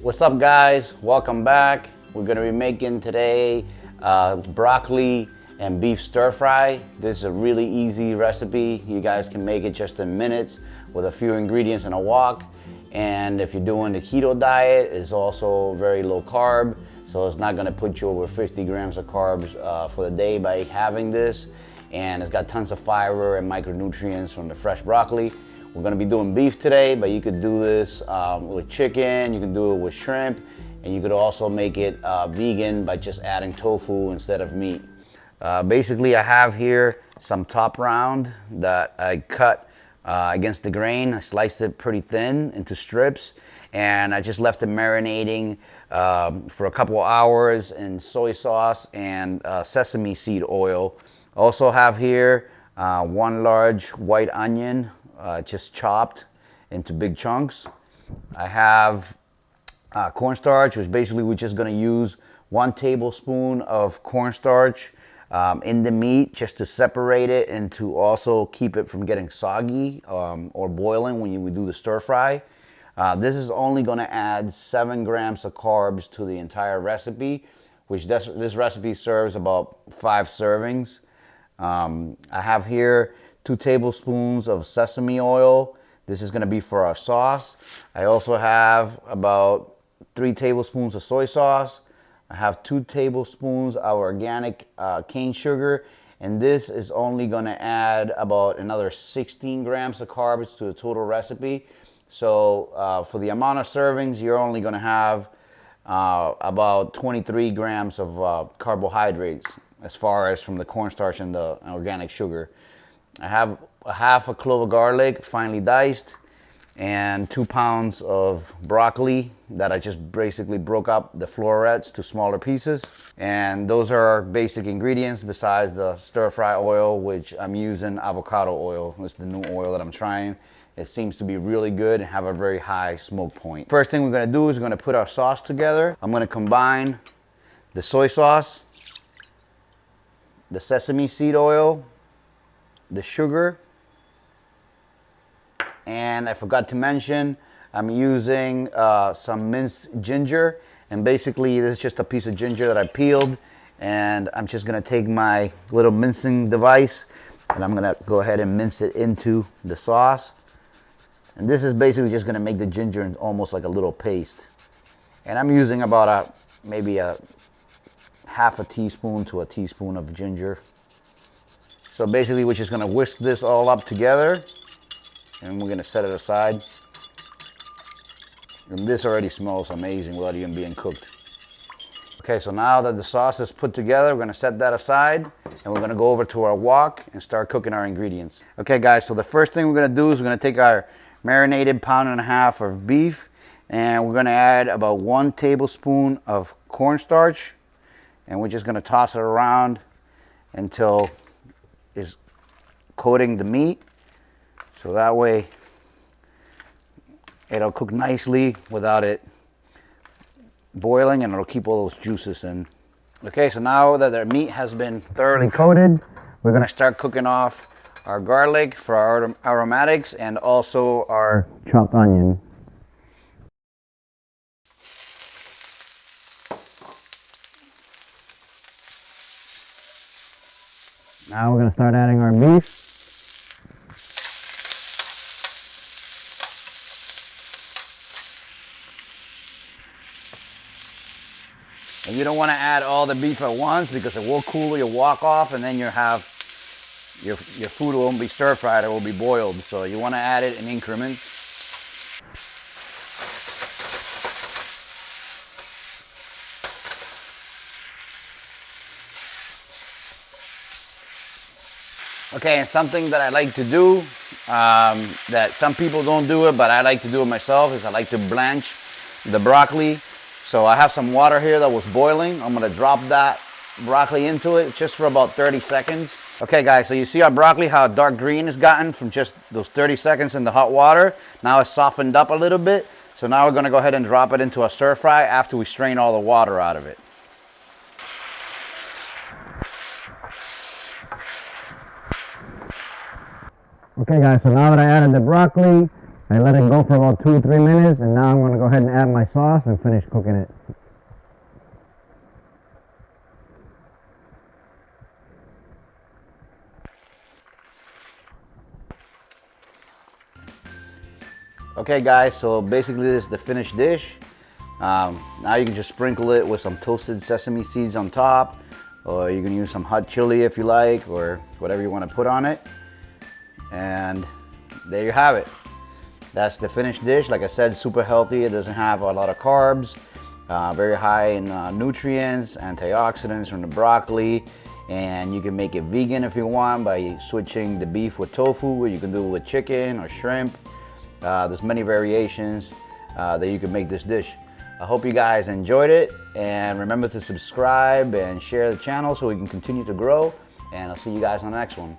What's up, guys? Welcome back. We're gonna be making today broccoli and beef stir fry. This is a really easy recipe. You guys can make it just in minutes with a few ingredients and a wok. And if you're doing the keto diet, it's also very low carb, so it's not gonna put you over 50 grams of carbs for the day by having this. And it's got tons of fiber and micronutrients from the fresh broccoli. We're gonna be doing beef today, but you could do this with chicken, you can do it with shrimp, and you could also make it vegan by just adding tofu instead of meat. Basically, I have here some top round that I cut against the grain. I sliced it pretty thin into strips, and I just left it marinating for a couple of hours in soy sauce and sesame seed oil. Also have here one large white onion, just chopped into big chunks. I have cornstarch, which basically we're just gonna use 1 tablespoon of cornstarch in the meat just to separate it and to also keep it from getting soggy or boiling when we do the stir fry. This is only gonna add 7 grams of carbs to the entire recipe, which this recipe serves about 5 servings. I have here 2 tablespoons of sesame oil. This is gonna be for our sauce. I also have about 3 tablespoons of soy sauce. I have 2 tablespoons of organic cane sugar, and this is only gonna add about another 16 grams of carbs to the total recipe. So for the amount of servings, you're only gonna have about 23 grams of carbohydrates as far as from the cornstarch and the organic sugar. I have a half a clove of garlic finely diced and 2 pounds of broccoli that I just basically broke up the florets to smaller pieces. And those are our basic ingredients besides the stir fry oil, which I'm using avocado oil. It's the new oil that I'm trying. It seems to be really good and have a very high smoke point. First thing we're gonna do is we're gonna put our sauce together. I'm gonna combine the soy sauce, the sesame seed oil, the sugar, and I forgot to mention I'm using some minced ginger, and basically this is just a piece of ginger that I peeled, and I'm just gonna take my little mincing device and I'm gonna go ahead and mince it into the sauce. And this is basically just gonna make the ginger almost like a little paste. And I'm using about maybe a half a teaspoon to a teaspoon of ginger. So basically we're just gonna whisk this all up together and we're gonna set it aside. And this already smells amazing without even being cooked. Okay, so now that the sauce is put together, we're gonna set that aside and we're gonna go over to our wok and start cooking our ingredients. Okay guys, so the first thing we're gonna do is we're gonna take our marinated 1.5 pounds of beef and we're gonna add about 1 tablespoon of cornstarch, and we're just gonna toss it around until it's coating the meat. So that way it'll cook nicely without it boiling, and it'll keep all those juices in. Okay, so now that the meat has been thoroughly coated, we're gonna start cooking off our garlic for our aromatics and also our chopped onion. Now we're gonna start adding our beef. And you don't want to add all the beef at once because it will cool your wok off, and then you have your food won't be stir fried, it will be boiled. So you want to add it in increments. Okay, and something that I like to do, that some people don't do it, but I like to do it myself, is I like to blanch the broccoli. So I have some water here that was boiling. I'm gonna drop that broccoli into it just for about 30 seconds. Okay guys, so you see our broccoli, how dark green it's gotten from just those 30 seconds in the hot water. Now it's softened up a little bit. So now we're gonna go ahead and drop it into a stir fry after we strain all the water out of it. Okay guys, so now that I added the broccoli, I let it go for about 2 or 3 minutes, and now I'm going to go ahead and add my sauce and finish cooking it. Okay guys, so basically this is the finished dish. Now you can just sprinkle it with some toasted sesame seeds on top, or you can use some hot chili if you like, or whatever you want to put on it. And there you have it. That's the finished dish. Like I said, super healthy. It doesn't have a lot of carbs, very high in nutrients, antioxidants from the broccoli. And you can make it vegan if you want by switching the beef with tofu, or you can do it with chicken or shrimp. There's many variations that you can make this dish. I hope you guys enjoyed it, and remember to subscribe and share the channel so we can continue to grow, and I'll see you guys on the next one.